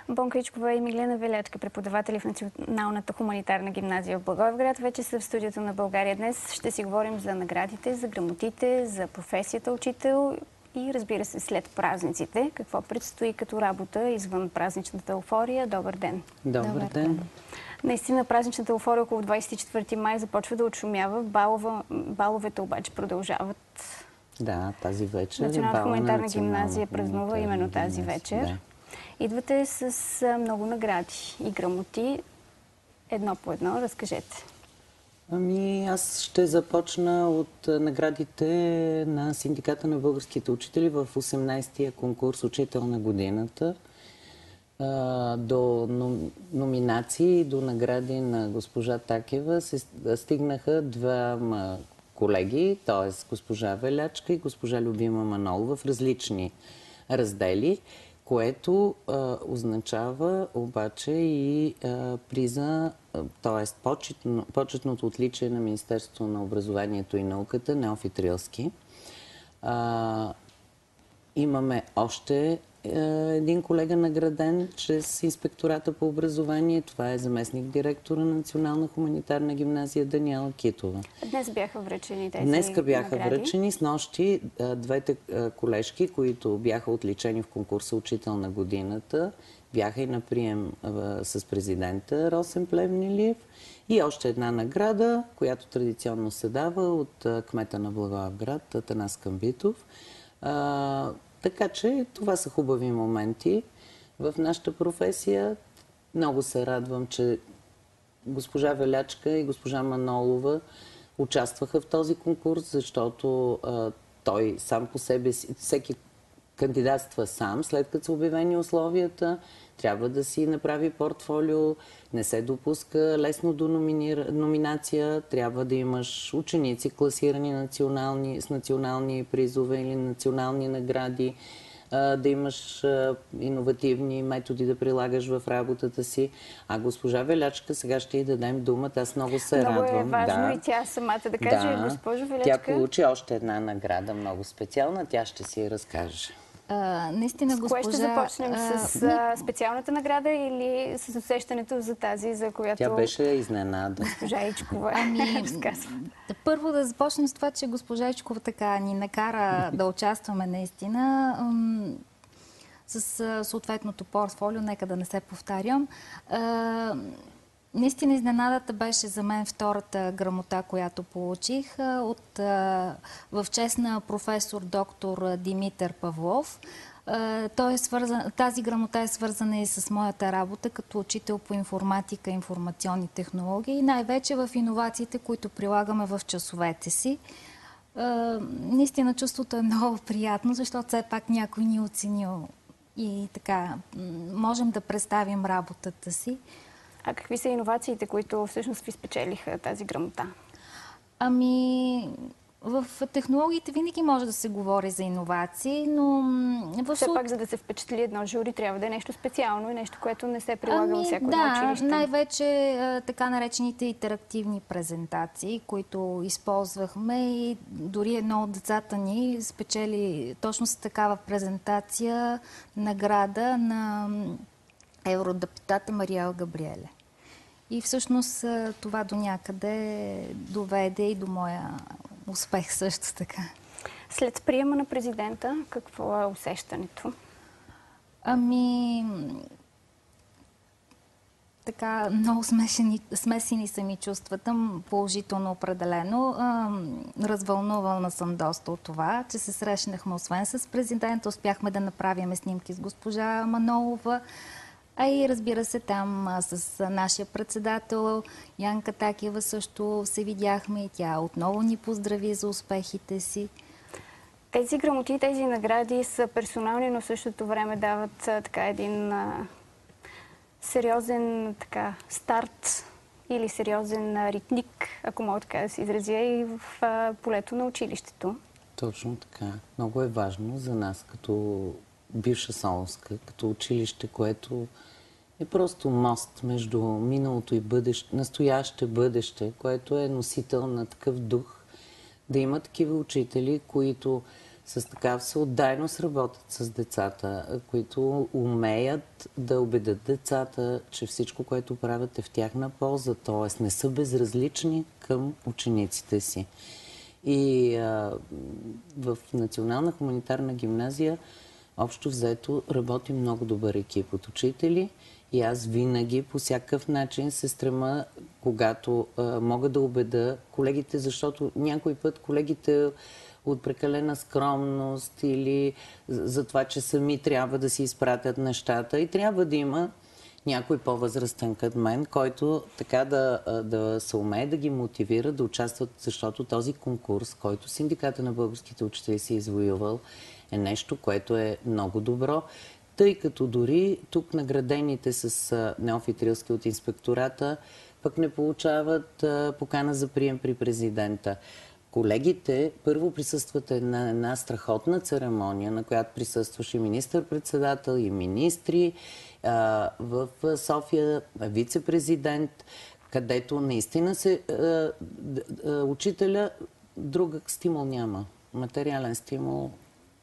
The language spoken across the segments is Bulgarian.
Бонка Ичкова и Миглена Велячка, преподаватели в Националната хуманитарна гимназия в Благоевград, вече са в студиото на България днес. Ще си говорим за наградите, за грамотите, за професията учител и, разбира се, след празниците. Какво предстои като работа извън празничната еуфория? Добър ден! Добър ден! Наистина празничната еуфория около 24 май започва да отшумява. Баловете обаче продължават. Да, тази вечер Националната хуманитарна гимназия празнува именно тази вечер. Да. Идвате с много награди и грамоти. Едно по едно, разкажете. Аз ще започна от наградите на Синдиката на българските учители в 18-тия конкурс Учител на годината. До номинации и до награди на госпожа Такева се стигнаха двама колеги, т.е. госпожа Велячка и госпожа Любима Манолова в различни раздели, което означава обаче и приза, т.е. почетното отличие на Министерството на образованието и науката, Неофит Рилски. Имаме още един колега награден чрез Инспектората по образование. Това е заместник директора на Национална хуманитарна гимназия Даниела Китова. Днес бяха връчени тези Днеска бяха награди. връчени. Снощи двете колежки, които бяха отличени в конкурса Учител на годината, бяха и на прием с президента Росен Плевнелиев. И още една награда, която традиционно се дава от кмета на Благоевград Атанас Камбитов. Така че това са хубави моменти в нашата професия. Много се радвам, че госпожа Велячка и госпожа Манолова участваха в този конкурс, защото той сам по себе си, всеки кандидатства сам, след като са обявени условията, трябва да си направи портфолио, не се допуска лесно до номинация, трябва да имаш ученици класирани с национални призове или национални награди, да имаш иновативни методи да прилагаш в работата си. А госпожа Велячка, сега ще й дадем думата. Аз много се радвам. Много е важно и тя самата да каже, госпожо Велячка. Тя получи още една награда, много специална. Тя ще си я разкаже. Наистина, госпожа... С кое ще започнем? С специалната награда или с усещането за тази, за която... Тя беше изненада. Госпожа Ичкова разказва. Първо да започнем с това, че госпожа Ичкова така ни накара да участваме наистина с съответното портфолио, нека да не се повтарям. Наистина изненадата беше за мен втората грамота, която получих в чест на професор доктор Димитър Павлов. Тази грамота е свързана и с моята работа като учител по информатика и информационни технологии и най-вече в иновациите, които прилагаме в часовете си. Наистина чувството е много приятно, защото все пак някой ни е оценил и така можем да представим работата си. А какви са иновациите, които всъщност ви спечелиха тази грамота? В технологиите винаги може да се говори за иновации, но... Все пак, за да се впечатли едно жури, трябва да е нещо специално и нещо, което не се прилага във всяко едно училище. Най-вече така наречените интерактивни презентации, които използвахме и дори едно от децата ни спечели точно с такава презентация награда на евродепутата Мариел Габриеле. И всъщност това до някъде доведе и до моя успех също така. След приема на президента, какво е усещането? Така, много смесени са ми чувствата, положително определено. Развълнувана съм доста от това, че се срещнахме освен с президента, успяхме да направим снимки с госпожа Манолова, а и разбира се там с нашия председател Янка Такева също се видяхме и тя отново ни поздрави за успехите си. Тези грамоти, тези награди са персонални, но в същото време дават така един сериозен старт или сериозен ритник, ако мога така да се изразя, и в полето на училището. Точно така. Много е важно за нас като бивша Солунска, като училище, което е просто мост между миналото и бъдеще, настояще бъдеще, което е носител на такъв дух. Да има такива учители, които с такава всеотдайност работят с децата, които умеят да убедят децата, че всичко, което правят е в тяхна полза, т.е. не са безразлични към учениците си. И в Национална хуманитарна гимназия общо взето работи много добър екип от учители и аз винаги по всякакъв начин се стрема, когато мога да убеда колегите, защото някой път колегите от прекалена скромност или за това, че сами трябва да си изпратят нещата и трябва да има някой по-възрастен като мен, който така да се умее да ги мотивира да участват, защото този конкурс, който Синдиката на българските учители си извоювал, е нещо, което е много добро, тъй като дори тук наградените с неофит Рилски от инспектората пък не получават покана за прием при президента. Колегите първо присъстват на една страхотна церемония, на която присъстваше министър-председател и министри, в София вице-президент, където наистина учителя друг стимул няма. Материален стимул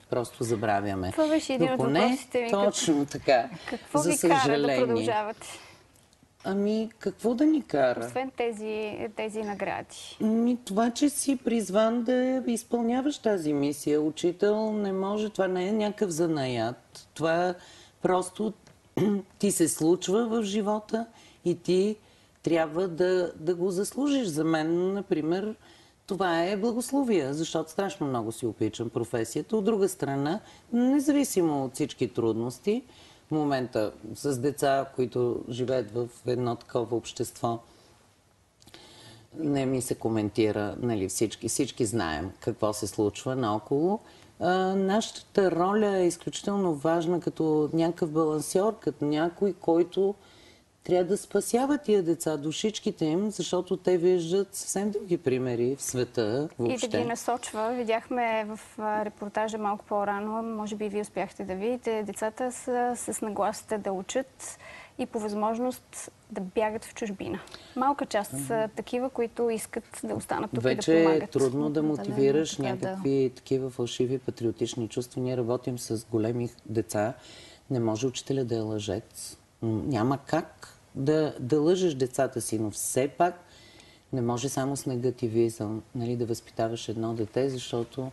просто забравяме. Това беше един от въпросите ми. Точно така. Какво ви кара да продължавате? Ами, какво да ни кара? Освен тези награди. Това, че си призван да изпълняваш тази мисия. Учител не може, това не е някакъв занаят. Това просто ти се случва в живота и ти трябва да го заслужиш. За мен, например, това е благословие, защото страшно много си обичам професията. От друга страна, независимо от всички трудности, в момента с деца, които живеят в едно такова общество, не ми се коментира, нали, всички знаем какво се случва наоколо. Нашата роля е изключително важна като някакъв балансьор, като някой, който трябва да спасява тия деца, душичките им, защото те виждат съвсем други примери в света въобще. И да ги насочва. Видяхме в репортажа малко по-рано, може би вие успяхте да видите, децата са с нагласата да учат и по възможност да бягат в чужбина. Малка част са такива, които искат да останат тук вече и да помагат. Вече е трудно да мотивираш някакви такива фалшиви патриотични чувства. Ние работим с големи деца. Не може учителя да е лъжец. Няма как да лъжеш децата си, но все пак не може само с негативизъм, нали, да възпитаваш едно дете, защото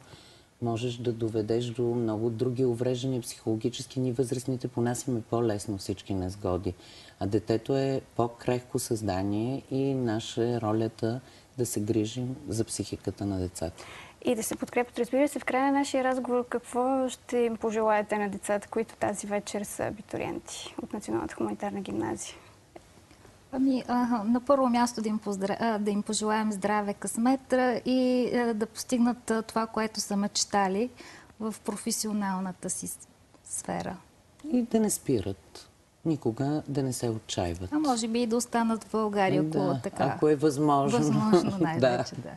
можеш да доведеш до много други увреждания психологически. Ние възрастните понасяме по-лесно всички незгоди. А детето е по-крехко създание и наша е ролята да се грижим за психиката на децата. И да се подкрепят. Разбира се, в края на нашия разговор, какво ще им пожелаете на децата, които тази вечер са абитуриенти от Националната хуманитарна гимназия? Ами, на първо място да им пожелаем здраве, късмет и да постигнат това, което са мечтали в професионалната си сфера. И да не спират. Никога да не се отчаиват. А може би и да останат в България, ако е възможно. Възможно най-вече, да.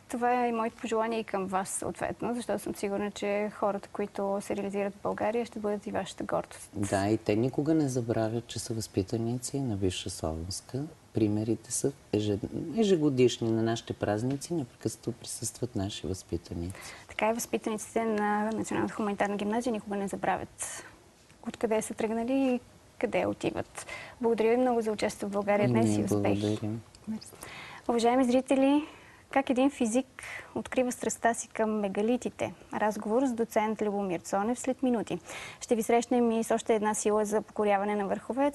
Това е и моите пожелания и към вас, съответно, защото съм сигурна, че хората, които се реализират в България, ще бъдат и вашата гордост. Да, и те никога не забравят, че са възпитаници на Висша Солунска. Примерите са ежегодишни на нашите празници, непрекъснато присъстват наши възпитаници. Така и възпитаниците на Националната хуманитарна гимназия никога не забравят откъде са тръгнали и къде отиват. Благодаря ви много за участието в България днес и успехи. Благодарим. Уважаеми зрители, как един физик открива страстта си към мегалитите? Разговор с доцент Любомир Цонев след минути. Ще ви срещнем и с още една сила за покоряване на върхове.